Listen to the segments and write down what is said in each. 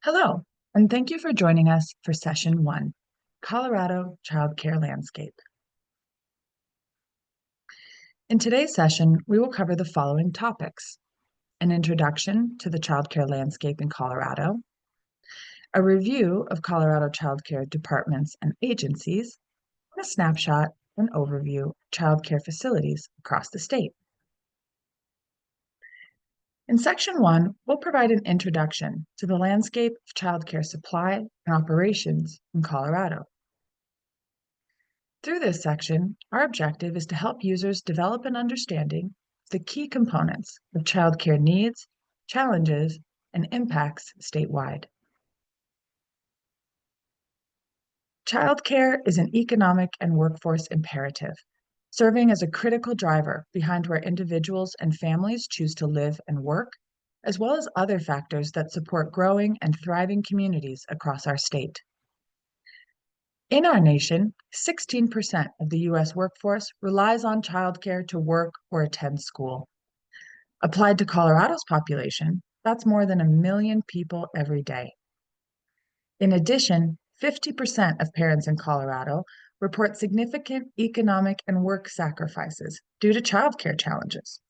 Hello, and thank you for joining us for Session 1, Colorado Child Care Landscape. In today's session, we will cover the following topics: an introduction to the child care landscape in Colorado, a review of Colorado child care departments and agencies, and a snapshot and overview of child care facilities across the state. In Section 1, we'll provide an introduction to the landscape of child care supply and operations in Colorado. Through this section, our objective is to help users develop an understanding of the key components of child care needs, challenges, and impacts statewide. Child care is an economic and workforce imperative, serving as a critical driver behind where individuals and families choose to live and work, as well as other factors that support growing and thriving communities across our state. In our nation, 16% of the U.S. workforce relies on childcare to work or attend school. Applied to Colorado's population, that's more than 1 million people every day. In addition, 50% of parents in Colorado report significant economic and work sacrifices due to childcare challenges,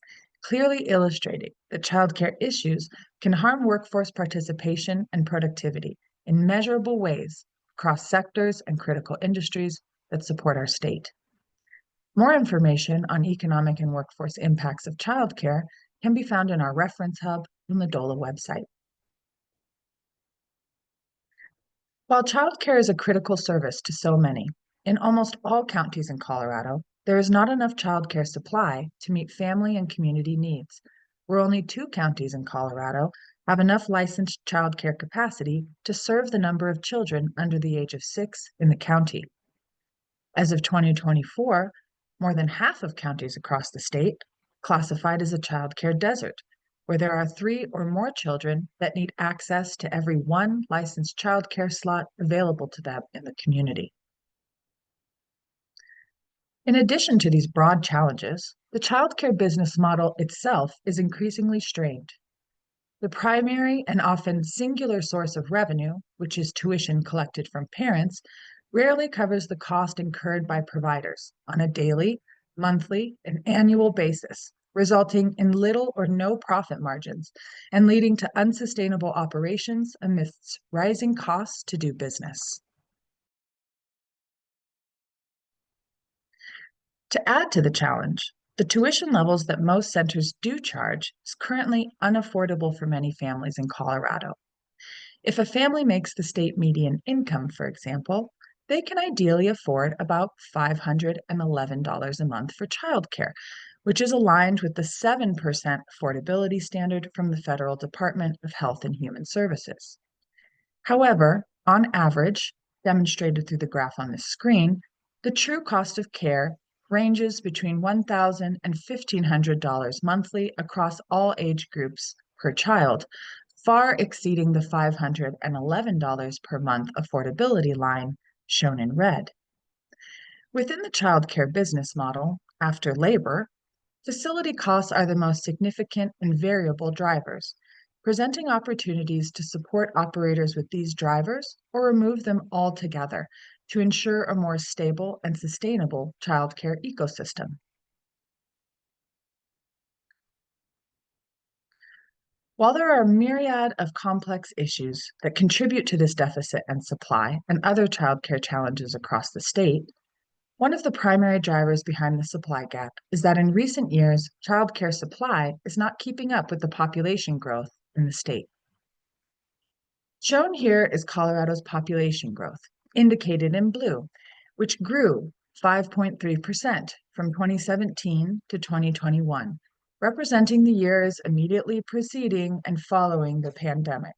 clearly illustrating that childcare issues can harm workforce participation and productivity in measurable ways across sectors and critical industries that support our state. More information on economic and workforce impacts of childcare can be found in our reference hub on the DOLA website. While childcare is a critical service to so many, in almost all counties in Colorado, there is not enough childcare supply to meet family and community needs, where only 2 counties in Colorado have enough licensed childcare capacity to serve the number of children under the age of 6 in the county. As of 2024, more than half of counties across the state classified as a childcare desert, where there are 3 or more children that need access to every 1 licensed childcare slot available to them in the community. In addition to these broad challenges, the childcare business model itself is increasingly strained. The primary and often singular source of revenue, which is tuition collected from parents, rarely covers the cost incurred by providers on a daily, monthly, and annual basis, resulting in little or no profit margins and leading to unsustainable operations amidst rising costs to do business. To add to the challenge, the tuition levels that most centers do charge is currently unaffordable for many families in Colorado. If a family makes the state median income, for example, they can ideally afford about $511 a month for childcare, which is aligned with the 7% affordability standard from the Federal Department of Health and Human Services. However, on average, demonstrated through the graph on this screen, the true cost of care ranges between $1,000 and $1,500 monthly across all age groups per child, far exceeding the $511 per month affordability line shown in red. Within the child care business model, after labor, facility costs are the most significant and variable drivers, presenting opportunities to support operators with these drivers or remove them altogether to ensure a more stable and sustainable childcare ecosystem. While there are a myriad of complex issues that contribute to this deficit and supply and other childcare challenges across the state, one of the primary drivers behind the supply gap is that in recent years, childcare supply is not keeping up with the population growth in the state. Shown here is Colorado's population growth, indicated in blue, which grew 5.3% from 2017 to 2021, representing the years immediately preceding and following the pandemic.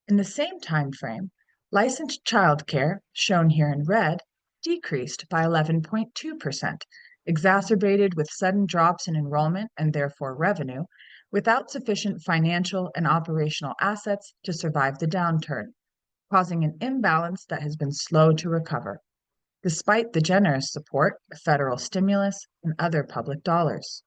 In the same time frame, licensed childcare, shown here in red, decreased by 11.2%, exacerbated with sudden drops in enrollment and therefore revenue, without sufficient financial and operational assets to survive the downturn, causing an imbalance that has been slow to recover, despite the generous support of federal stimulus and other public dollars.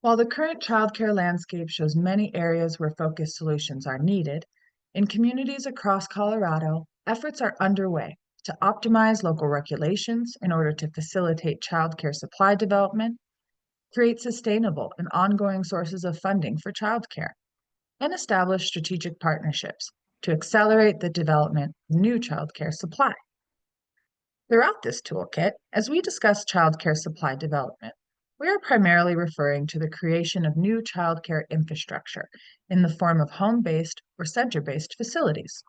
While the current childcare landscape shows many areas where focused solutions are needed, in communities across Colorado, efforts are underway to optimize local regulations in order to facilitate childcare supply development, create sustainable and ongoing sources of funding for childcare, and establish strategic partnerships to accelerate the development of new childcare supply. Throughout this toolkit, as we discuss childcare supply development, we are primarily referring to the creation of new childcare infrastructure in the form of home-based or center-based facilities.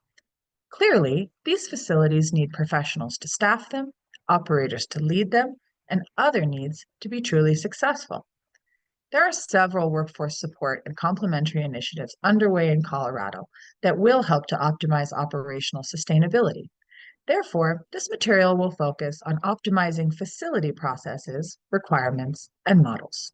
Clearly, these facilities need professionals to staff them, operators to lead them, and other needs to be truly successful. There are several workforce support and complementary initiatives underway in Colorado that will help to optimize operational sustainability. Therefore, this material will focus on optimizing facility processes, requirements, and models.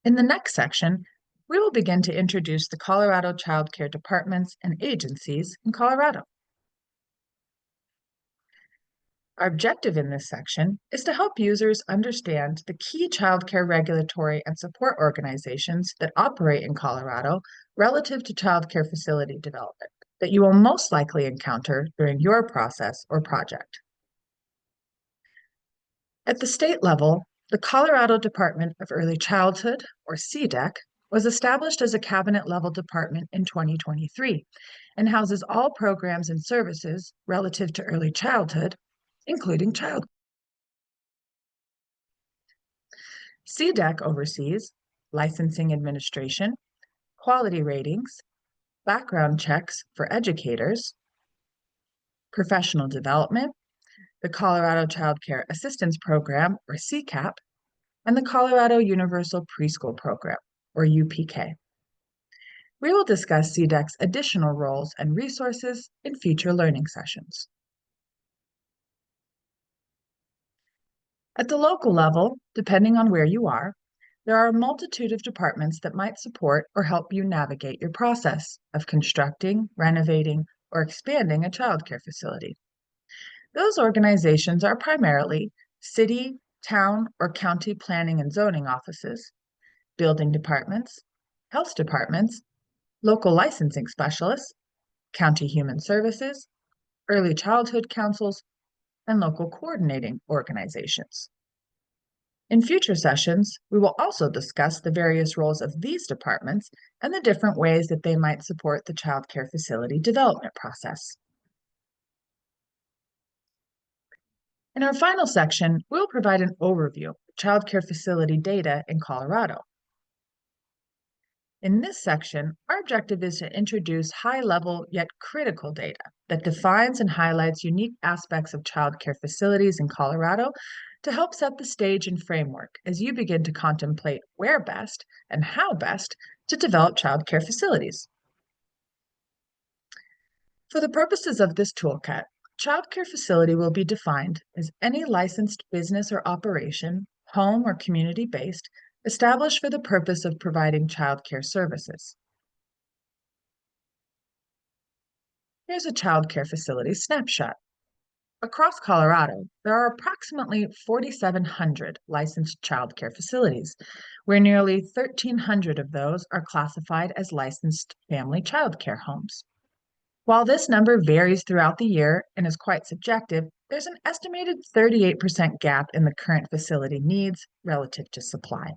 In the next section, we will begin to introduce the Colorado Child Care departments and agencies in Colorado. Our objective in this section is to help users understand the key childcare regulatory and support organizations that operate in Colorado relative to childcare facility development that you will most likely encounter during your process or project. At the state level, the Colorado Department of Early Childhood, or CDEC, was established as a cabinet-level department in 2023 and houses all programs and services relative to early childhood, including child. CDEC oversees licensing administration, quality ratings, background checks for educators, professional development, the Colorado Child Care Assistance Program, or CCAP, and the Colorado Universal Preschool Program, or UPK. We will discuss CDEC's additional roles and resources in future learning sessions. At the local level, depending on where you are, there are a multitude of departments that might support or help you navigate your process of constructing, renovating, or expanding a childcare facility. Those organizations are primarily city, town, or county planning and zoning offices, building departments, health departments, local licensing specialists, county human services, early childhood councils, and local coordinating organizations. In future sessions, we will also discuss the various roles of these departments and the different ways that they might support the child care facility development process. In our final section, we'll provide an overview of child care facility data in Colorado. In this section, our objective is to introduce high-level yet critical data that defines and highlights unique aspects of child care facilities in Colorado to help set the stage and framework as you begin to contemplate where best and how best to develop child care facilities. For the purposes of this toolkit, child care facility will be defined as any licensed business or operation, home or community-based, established for the purpose of providing child care services. Here's a child care facility snapshot. Across Colorado, there are approximately 4,700 licensed child care facilities, where nearly 1,300 of those are classified as licensed family child care homes. While this number varies throughout the year and is quite subjective, there's an estimated 38% gap in the current facility needs relative to supply.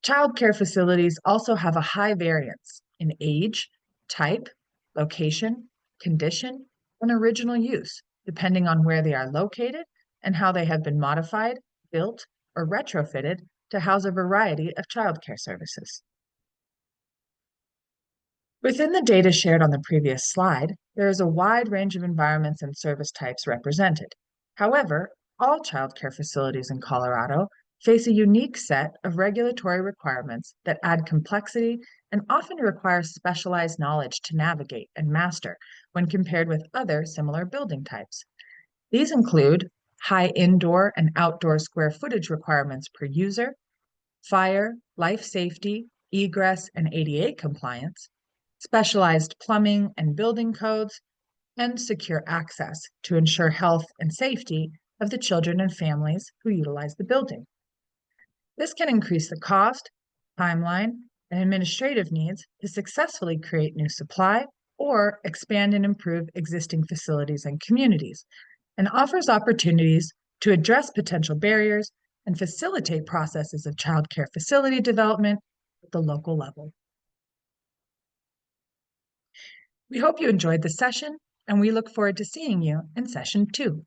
Child care facilities also have a high variance in age, type, location, condition, and original use, depending on where they are located and how they have been modified, built, or retrofitted to house a variety of child care services. Within the data shared on the previous slide, there is a wide range of environments and service types represented. However, all child care facilities in Colorado face a unique set of regulatory requirements that add complexity and often require specialized knowledge to navigate and master when compared with other similar building types. These include high indoor and outdoor square footage requirements per user, fire, life safety, egress, and ADA compliance, specialized plumbing and building codes, and secure access to ensure health and safety of the children and families who utilize the building. This can increase the cost, timeline, and administrative needs to successfully create new supply or expand and improve existing facilities and communities, and offers opportunities to address potential barriers and facilitate processes of childcare facility development at the local level. We hope you enjoyed the session, and we look forward to seeing you in session 2.